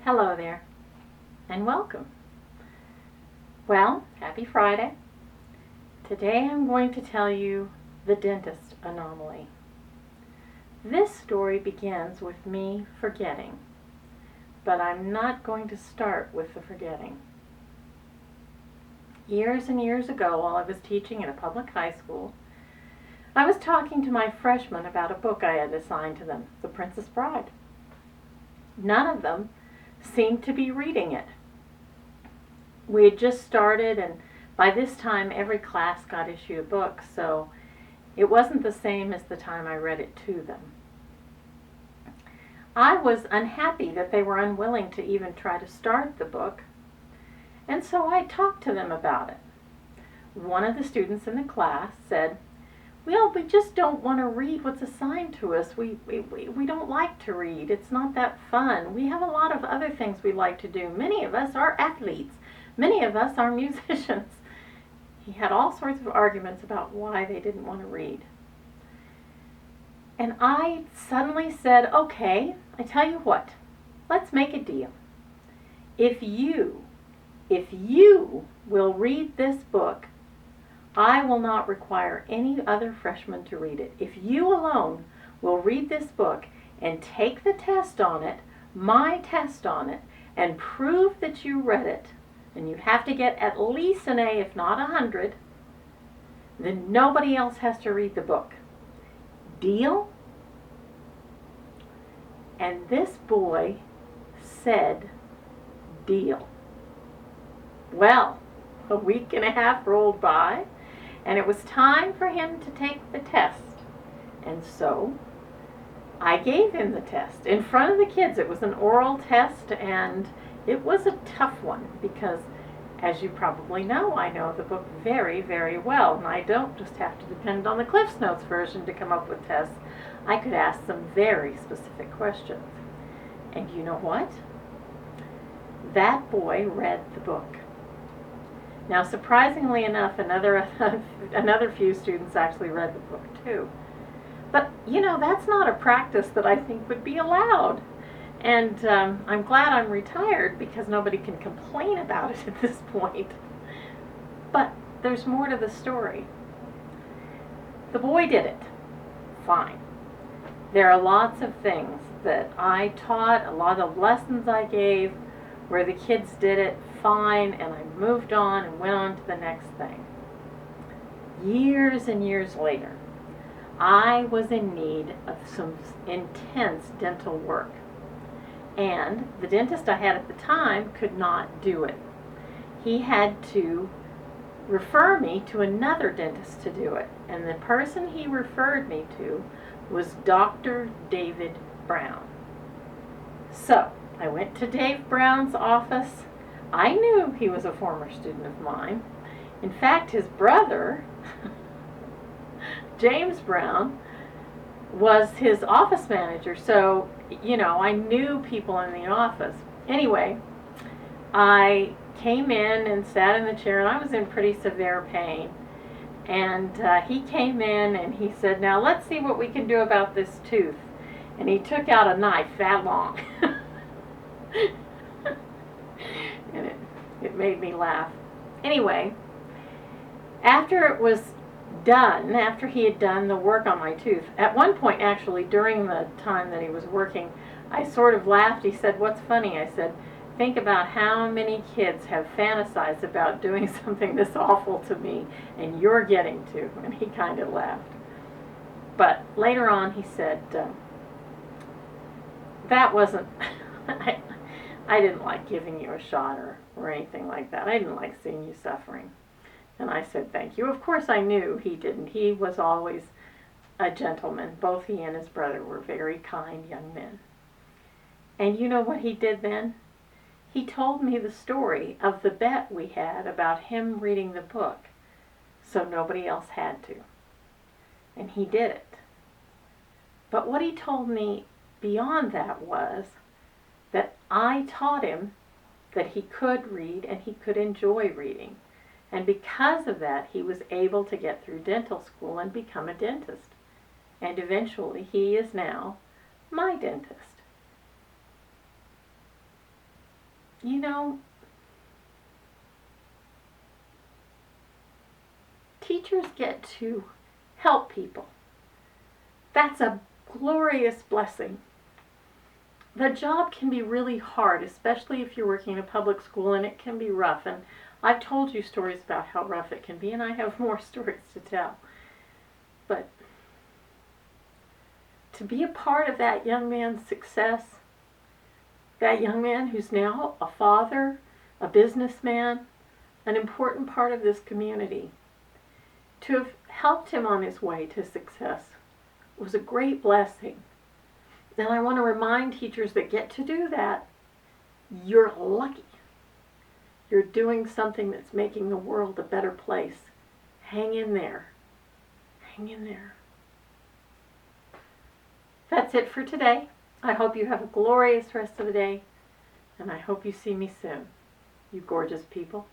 Hello there, and welcome. Well, happy Friday. Today I'm going to tell you the dentist anomaly. This story begins with me forgetting, but I'm not going to start with the forgetting. Years and years ago, while I was teaching in a public high school, I was talking to my freshmen about a book I had assigned to them, The Princess Bride. None of them seemed to be reading it. We had just started, and by this time every class got issued a book, so it wasn't the same as the time I read it to them. I was unhappy that they were unwilling to even try to start the book, and so I talked to them about it. One of the students in the class said, "Well, we just don't want to read what's assigned to us. We don't like to read. It's not that fun. We have a lot of other things we like to do. Many of us are athletes. Many of us are musicians." He had all sorts of arguments about why they didn't want to read. And I suddenly said, "Okay, I tell you what, let's make a deal. If you will read this book, I will not require any other freshman to read it. If you alone will read this book and take the test on it, my test on it, and prove that you read it, and you have to get at least an A, if not 100, then nobody else has to read the book. Deal?" And this boy said, "Deal." Well, a week and a half rolled by, and it was time for him to take the test. And so I gave him the test in front of the kids. It was an oral test, and it was a tough one because, as you probably know, I know the book very, very well, and I don't just have to depend on the Cliff's Notes version to come up with tests. I could ask some very specific questions. And you know what? That boy read the book. Now, surprisingly enough, another few students actually read the book too. But, that's not a practice that I think would be allowed. And I'm glad I'm retired because nobody can complain about it at this point. But there's more to the story. The boy did it. Fine. There are lots of things that I taught, a lot of lessons I gave, where the kids did it fine, and I moved on and went on to the next thing. Years and years later, I was in need of some intense dental work, and the dentist I had at the time could not do it. He had to refer me to another dentist to do it, and the person he referred me to was Dr. David Brown. So I went to Dave Brown's office. I knew he was a former student of mine. In fact, his brother, James Brown, was his office manager. So, I knew people in the office. Anyway, I came in and sat in the chair, and I was in pretty severe pain. And he came in and he said, "Now let's see what we can do about this tooth." And he took out a knife that long. And it made me laugh. Anyway, after it was done, after he had done the work on my tooth, at one point actually during the time that he was working, I sort of laughed. He said, "What's funny?" I said, "Think about how many kids have fantasized about doing something this awful to me, and you're getting to." And he kind of laughed. But later on he said, "That wasn't, I didn't like giving you a shot or anything like that. I didn't like seeing you suffering." And I said, "Thank you." Of course I knew he didn't. He was always a gentleman. Both he and his brother were very kind young men. And you know what he did then? He told me the story of the bet we had about him reading the book, so nobody else had to. And he did it. But what he told me beyond that was that I taught him that he could read and he could enjoy reading. And because of that, he was able to get through dental school and become a dentist. And eventually he is now my dentist. you know, teachers get to help people. That's a glorious blessing. The job can be really hard, especially if you're working in a public school, and it can be rough. And I've told you stories about how rough it can be, and I have more stories to tell. But to be a part of that young man's success, that young man who's now a father, a businessman, an important part of this community, to have helped him on his way to success was a great blessing. And I want to remind teachers that get to do that, you're lucky. You're doing something that's making the world a better place. Hang in there. Hang in there. That's it for today. I hope you have a glorious rest of the day, and I hope you see me soon, you gorgeous people.